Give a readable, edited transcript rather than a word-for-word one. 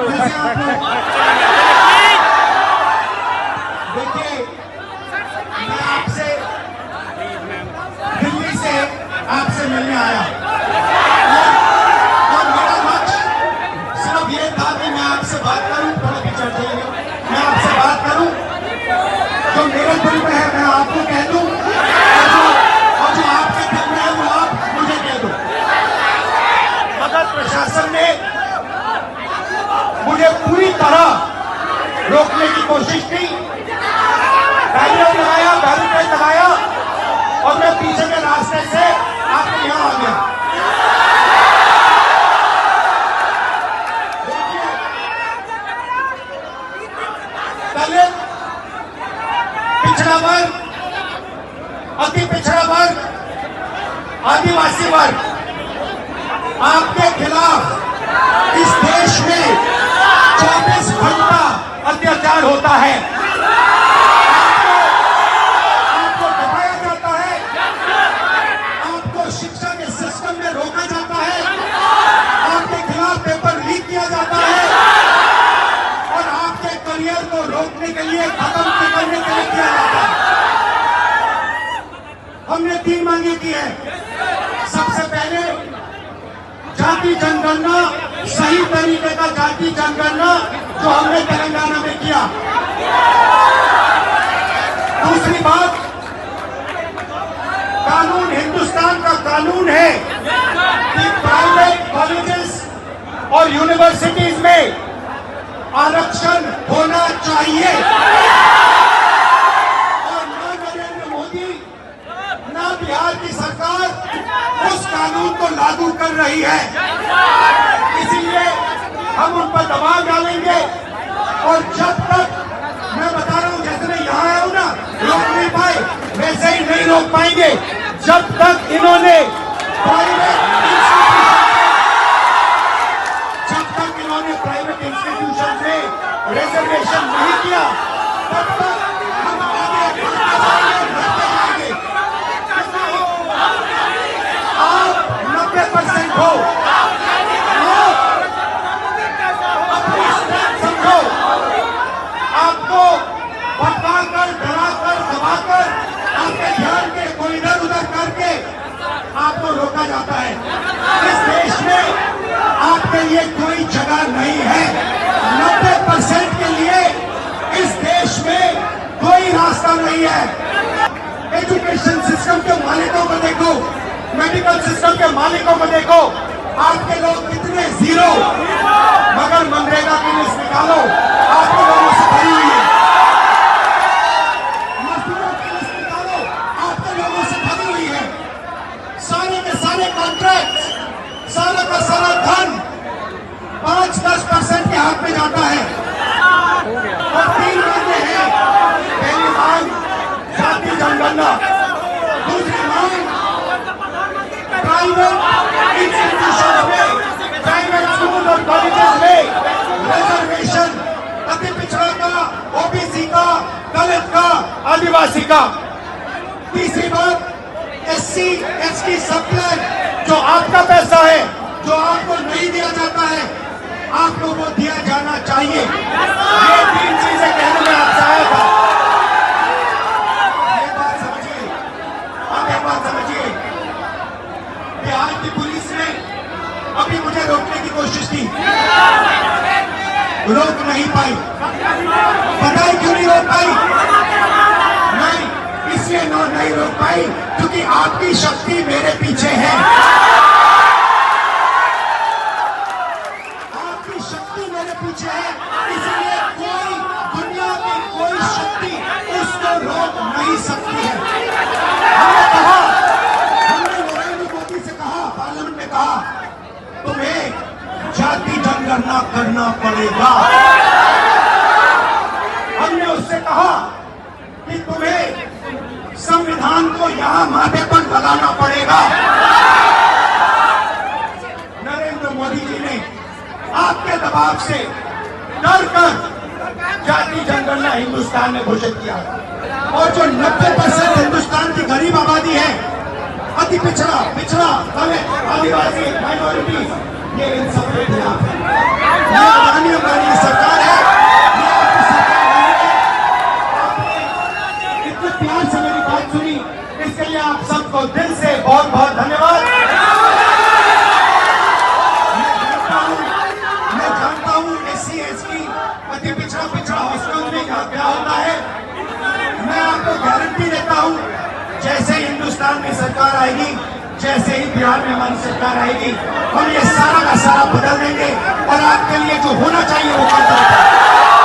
जैसे आप लोग देखिए, मैं आपसे दिल्ली से आपसे मिलने आया और मेरा लक्ष्य सिर्फ ये था कि मैं आपसे बात करूं, थोड़ा पिछड़ जाइए, मैं आपसे बात करूं जो मेरे दिल में है मैं आपको कह दूं और जो आपके दिल में है वो आप मुझे कह दो। मगर प्रशासन ने मुझे पूरी तरह रोकने की कोशिश की, बैरियर लगाया, बैरिकेड लगाया और मैं पीछे के रास्ते से आपके यहां आ गया। दलित, पिछड़ा वर्ग, अति पिछड़ा वर्ग, आदिवासी वर्ग, आपके खिलाफ इस देश में 24 घंटा अत्याचार होता है, आपको दबाया जाता है, आपको शिक्षा के सिस्टम में रोका जाता है, आपके खिलाफ पेपर लीक किया जाता है और आपके करियर को रोकने के लिए, खत्म करने के लिए किया जाता है। हमने 3 मांगे की है। सबसे पहले जाति जनगणना, सही तरीके का जाति जनगणना जो हमने तेलंगाना में किया। दूसरी बात, कानून, हिंदुस्तान का कानून है कि प्राइवेट कॉलेजेस और यूनिवर्सिटीज में आरक्षण होना चाहिए और ना नरेंद्र मोदी ना बिहार की सरकार उस कानून को लागू कर रही है। इसीलिए हम उन पर दबाव डालेंगे और जब तक, मैं बता रहा हूं, जैसे मैं यहां आया हूं ना, रोक नहीं पाए, वैसे ही नहीं रोक पाएंगे जब तक इन्होंने प्राइवेट इंस्टीट्यूशन में रिजर्वेशन नहीं किया तब तक हम आगे बढ़ते जाएंगे। आप 90% हो, अपनी स्ट्रेंथ समझो, आपको भटकाकर, डराकर, दबाकर, आपके ध्यान के कोई इधर उधर करके आपको रोका जाता है। इस देश में आपके लिए कोई जगह नहीं है। 90% के लिए इस देश में कोई रास्ता नहीं है। एजुकेशन सिस्टम के मालिकों को देखो, मेडिकल सिस्टम के मालिकों को देखो, आपके लोग कितने जीरो, मगर मनरेगा की लिस्ट निकालो, आपके लोगों से भरी हुई है। मजदूरों की लिस्ट निकालो, आपके लोगों से भरी हुई है। सारे के सारे कॉन्ट्रैक्ट, सारा का सारा धन 5-10% के हाथ में जाता है और 3 मांगे हैं। पहली मांग जाति जनगणना, दूसरी मांग प्राइवेट इंस्टीट्यूशन में, प्राइवेट स्कूल और कॉलेजेस में रिजर्वेशन, अति पिछड़ा का, ओबीसी का, दलित का, आदिवासी का। तीसरी बात, SC ST सब प्लान, जो आपका पैसा है, जो आपको नहीं दिया जाता है, आपको वो दिया जाना चाहिए। ये 3 चीजें कहने में आपसे आया था। ये बात समझिए, आप एक बात समझिए, बिहार की पुलिस ने अभी मुझे रोकने की कोशिश की, रोक नहीं पाई। पता है क्यों नहीं रोक पाई? नहीं, इसलिए नहीं रोक पाई क्योंकि आपकी शक्ति मेरे पीछे है। आपकी शक्ति मेरे पीछे है, इसलिए कोई, दुनिया की कोई शक्ति उसको रोक नहीं सकती है। हमने कहा, हमने नरेंद्र मोदी से कहा, पार्लियामेंट में कहा, तुम्हें जाति जनगणना करना पड़ेगा। हमने उससे कहा कि तुम्हें संविधान को यहां माथे पर लगाना पड़ेगा। नरेंद्र मोदी जी ने आपके दबाव से डर कर जाति जनगणना हिंदुस्तान में घोषित किया और जो 90% हिंदुस्तान की गरीब आबादी है, अति पिछड़ा, दलित, आदिवासी, माइनॉरिटी, ये इन सब के खिलाफ है। हिंदुस्तान में सरकार आएगी, जैसे ही बिहार में हमारी सरकार आएगी, हम ये सारा का सारा बदल देंगे और आपके लिए जो होना चाहिए वो कर देंगे।